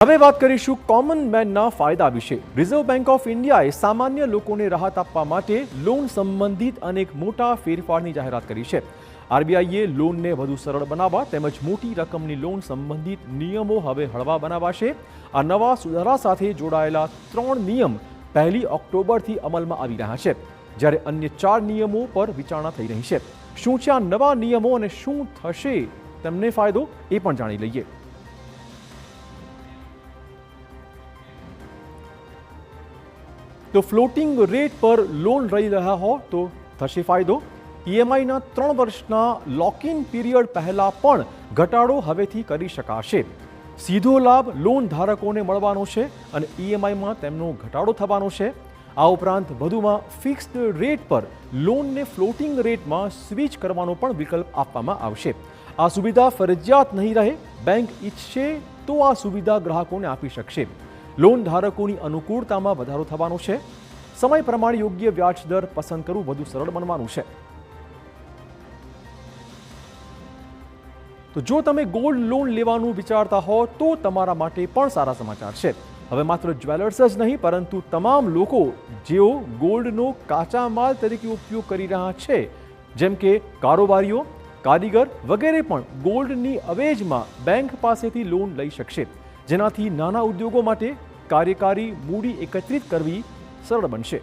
હવે વાત કરીશું કોમન મેનના ફાયદા વિશે। રિઝર્વ બેંક ઓફ ઇન્ડિયાએ સામાન્ય લોકોને રાહત આપવા માટે લોન સંબંધિત અનેક મોટા ફેરફારની જાહેરાત કરી છે। આરબીઆઈએ લોનને વધુ સરળ બનાવવા તેમજ મોટી રકમની લોન સંબંધિત નિયમો હવે હળવા બનાવાશે। આ નવા સુધારા સાથે જોડાયેલા 3 નિયમ 1 ઓક્ટોબરથી અમલમાં આવી રહ્યા છે, જ્યારે અન્ય 4 નિયમો પર વિચારણા થઈ રહી છે। શું છે આ નવા નિયમો અને શું થશે તેમને ફાયદો એ પણ જાણી લઈએ। तो फ्लोटिंग रेट पर लोन लई रहा हो तो थशे फायदो। ईएमआईना 3 वर्षना लॉक इन पीरियड पहला पण घटाडो हवेथी करी शकाशे। सीधो लाभ लोन धारकोने मळवानो छे अने ईएमआईमां तेमनो घटाडो थवानो छे। आ उपरांत वधुमां फिक्स्ड रेट पर लोन ने फ्लोटिंग रेटमां स्विच करवानो पण विकल्प आपवामां आवशे। आ सुविधा फरजियात नहीं रहे। बैंक इच्छे तो आ सुविधा ग्राहकोने आपी शकशे। लोन धारकोनी अनुकूलतामां वधारो थवानो छे। समय प्रमाणे योग्य व्याज दर पसंद करवुं વધુ સરળ બનવાનું છે। તો જો તમે ગોલ્ડ લોન લેવાનું વિચારતા હો તો તમારા માટે પણ સારા સમાચાર છે। હવે માત્ર જ્વેલર્સ જ નહીં પરંતુ તમામ લોકો જેઓ ગોલ્ડનો કાચા માલ તરીકે ઉપયોગ કરી રહ્યા છે, જેમ કે કારોબારીઓ, કારીગર વગેરે પણ ગોલ્ડની અવેજમાં બેંક પાસેથી લોન લઈ શકશે, જેનાથી નાના ઉદ્યોગો માટે કાર્યકારી મૂડી એકત્રિત કરવી સરળ બનશે।